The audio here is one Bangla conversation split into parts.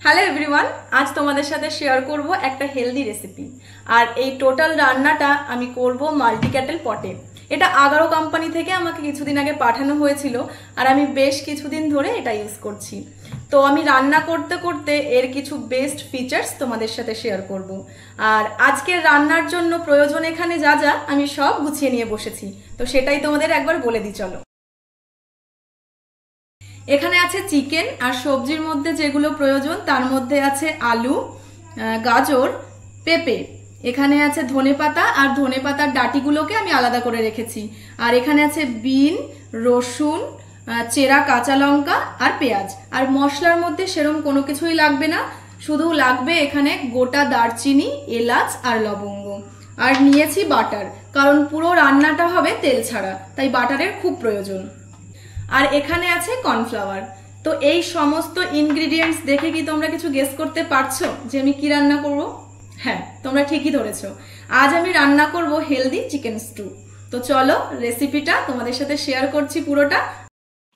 হ্যালো এভরিওয়ান, আজ তোমাদের সাথে শেয়ার করব একটা হেলদি রেসিপি। আর এই টোটাল রান্নাটা আমি করব মাল্টি ক্যাটেল পটে। এটা আগারো কোম্পানি থেকে আমাকে কিছুদিন আগে পাঠানো হয়েছিল, আর আমি বেশ কিছুদিন ধরে এটা ইউজ করছি। তো আমি রান্না করতে করতে এর কিছু বেস্ট ফিচার্স তোমাদের সাথে শেয়ার করব। আর আজকের রান্নার জন্য প্রয়োজন এখানে যা যা আমি সব গুছিয়ে নিয়ে বসেছি, তো সেটাই তোমাদের একবার বলে দিই চলো। এখানে আছে চিকেন, আর সবজির মধ্যে যেগুলো প্রয়োজন তার মধ্যে আছে আলু, গাজর, পেঁপে। এখানে আছে ধনেপাতা, আর ধনেপাতার ডাঁটিগুলোকে আমি আলাদা করে রেখেছি। আর এখানে আছে বিন, রসুন, চেরা কাঁচা লঙ্কা আর পেঁয়াজ। আর মশলার মধ্যে সেরকম কোনো কিছুই লাগবে না, শুধু লাগবে এখানে গোটা দারচিনি, এলাচ আর লবঙ্গ। আর নিয়েছি বাটার, কারণ পুরো রান্নাটা হবে তেল ছাড়া, তাই বাটারের খুব প্রয়োজন। আর এখানে আছে কর্নফ্লাওয়ার। তো এই সমস্ত ইনগ্রিডিয়েন্টস দেখে কি তোমরা কিছু গেস করতে পারছো যে আমি কি রান্না করব? হ্যাঁ, তোমরা ঠিকই ধরেছো, আজ আমি রান্না করব হেলদি চিকেন স্টু। তো চলো রেসিপিটা তোমাদের সাথে শেয়ার করছি পুরোটা।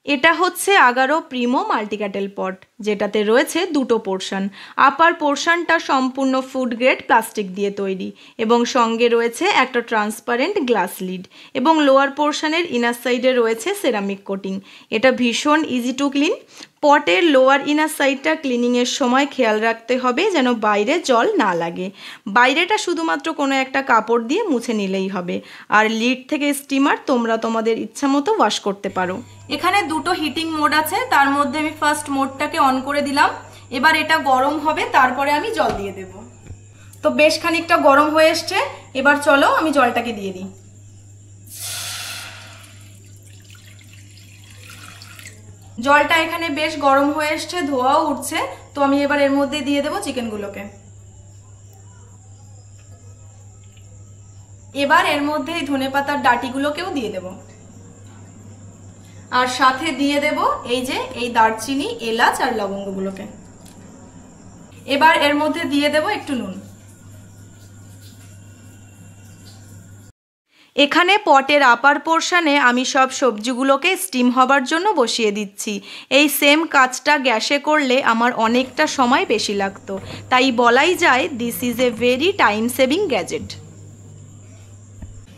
এটা হচ্ছে আগারো প্রিমো মাল্টিক্যাটেল পট, যেটাতে রয়েছে দুটো পোর্শন। আপার পোর্শনটা সম্পূর্ণ ফুড গ্রেড প্লাস্টিক দিয়ে তৈরি, এবং সঙ্গে রয়েছে একটা ট্রান্সপারেন্ট গ্লাস লিড, এবং লোয়ার পোর্শনের ইনার সাইডে রয়েছে সেরামিক কোটিং। এটা ভীষণ ইজি টু ক্লিন। পটের লোয়ার ইনার সাইডটা ক্লিনিংয়ের সময় খেয়াল রাখতে হবে যেন বাইরে জল না লাগে। বাইরেটা শুধুমাত্র কোনো একটা কাপড় দিয়ে মুছে নিলেই হবে। আর লিড থেকে স্টিমার তোমরা তোমাদের ইচ্ছা মতো ওয়াশ করতে পারো। এখানে দুটো হিটিং মোড আছে, তার মধ্যে আমি ফার্স্ট মোডটাকে অন করে দিলাম। এবার এটা গরম হবে, তারপরে আমি জল দিয়ে দেব। তো বেশ খানিকটা গরম হয়ে এসছে, এবার চলো আমি জলটাকে দিয়ে দিই। জলটা এখানে বেশ গরম হয়ে এসছে, ধোঁয়াও উঠছে। তো আমি এবার এর মধ্যে দিয়ে দেবো চিকেনগুলোকে। এবার এর মধ্যে এই ধনেপাতার ডাঁটিগুলোকেও দিয়ে দেব, আর সাথে দিয়ে দেব এই দারচিনি, এলাচ আর লবঙ্গগুলোকে। এবার এর মধ্যে দিয়ে দেব একটু নুন। এখানে পটের আপার পোর্শনে আমি সব সবজিগুলোকে স্টিম হবার জন্য বসিয়ে দিচ্ছি। এই সেম কাজটা গ্যাসে করলে আমার অনেকটা সময় বেশি লাগতো, তাই বলাই যায় this is a very time saving gadget.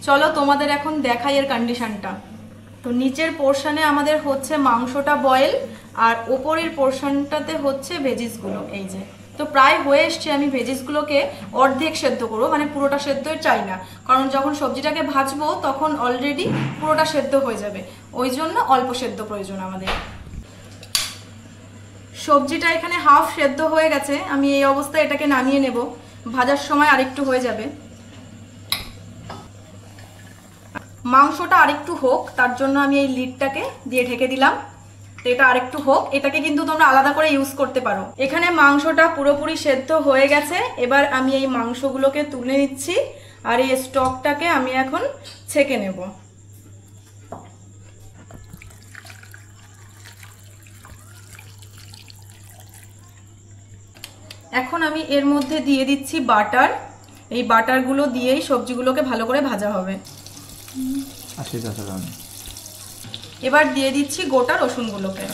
চলো তোমাদের এখন দেখাই এর কন্ডিশনটা। তো নিচের পোর্শনে আমাদের হচ্ছে মাংসটা বয়েল, আর ওপরের পোর্শনটাতে হচ্ছে ভেজিসগুলো। এই যে তো প্রায় হয়ে এসছে। আমি ভেজিসগুলোকে অর্ধেক সেদ্ধ করবো, মানে পুরোটা সেদ্ধ চাই না, কারণ যখন সবজিটাকে ভাজবো তখন অলরেডি পুরোটা সেদ্ধ হয়ে যাবে, ওই জন্য অল্প সেদ্ধ প্রয়োজন আমাদের। সবজিটা এখানে হাফ সেদ্ধ হয়ে গেছে, আমি এই অবস্থায় এটাকে নামিয়ে নেব। ভাজার সময় আরেকটু হয়ে যাবে। মাংসটা আরেকটু হোক, তার জন্য আমি এই লিডটাকে দিয়ে ঢেকে দিলাম। এটা আরেকটু হোক, এটাকে কিন্তু তোমরা আলাদা করে ইউজ করতে পারো। এখানে মাংসটা পুরোপুরি সেদ্ধ হয়ে গেছে। এবার আমি এই মাংসগুলোকে তুলে নিচ্ছি, আর এই স্টকটাকে আমি এখন ছেঁকে নেব। এখন আমি এর মধ্যে দিয়ে দিচ্ছি বাটার। এই বাটারগুলো দিয়েই সবজিগুলোকে ভালো করে ভাজা হবে। এবার দিয়ে দিচ্ছি গোটা রসুনগুলোকে।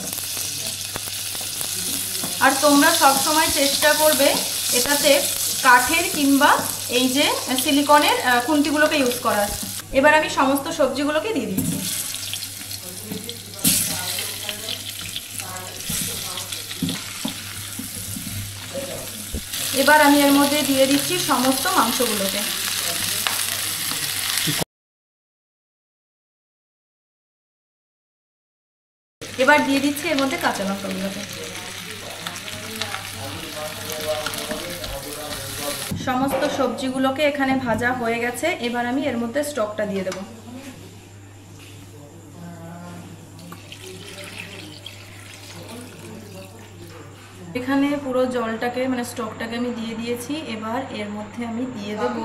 আর তোমরা সব সময় চেষ্টা করবে এটাতে কাঠের কিংবা এই যে সিলিকনের খুন্তিগুলোকে ইউজ করার। এবার আমি সমস্ত সবজিগুলোকে দিয়ে দিচ্ছি। এবার আমি এর মধ্যে দিয়ে দিচ্ছি সমস্ত মাংসগুলোকে। এবার দিয়ে দিচ্ছি এর মধ্যে কাঁচা লঙ্কাগুলোকে। সমস্ত সবজিগুলোকে এখানে ভাজা হয়ে গেছে। এবার আমি এর মধ্যে স্টকটা দিয়ে দেব। এখানে পুরো জলটাকে মানে স্টকটাকে আমি দিয়ে দিয়েছি। এবার এর মধ্যে আমি দিয়ে দেব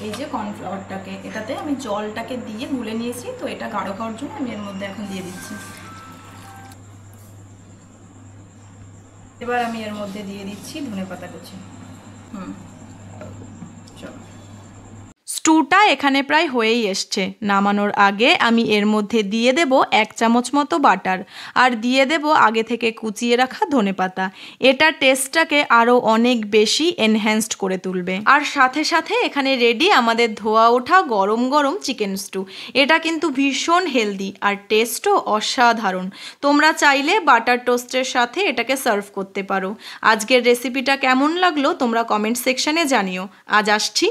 এই যে কর্নফ্লাওয়ারটাকে। এটাতে আমি জলটাকে দিয়ে গুলে নিয়েছি, তো এটা গাঢ় হওয়ার জন্য আমি এর মধ্যে এখন দিয়ে দিচ্ছি। এবার আমি এর মধ্যে দিয়ে দিচ্ছি ধনেপাতা কুচি। স্টুটা এখানে প্রায় হয়েই এসছে। নামানোর আগে আমি এর মধ্যে দিয়ে দেব 1 চামচ মতো বাটার আর দিয়ে দেব আগে থেকে কুচিয়ে রাখা ধনেপাতা। এটা টেস্টটাকে আরও অনেক বেশি এনহ্যান্সড করে তুলবে। আর সাথে সাথে এখানে রেডি আমাদের ধোয়া ওঠা গরম গরম চিকেন স্টু। এটা কিন্তু ভীষণ হেলদি আর টেস্টও অসাধারণ। তোমরা চাইলে বাটার টোস্টের সাথে এটাকে সার্ভ করতে পারো। আজকের রেসিপিটা কেমন লাগলো তোমরা কমেন্ট সেকশনে জানিও। আজ আসছি।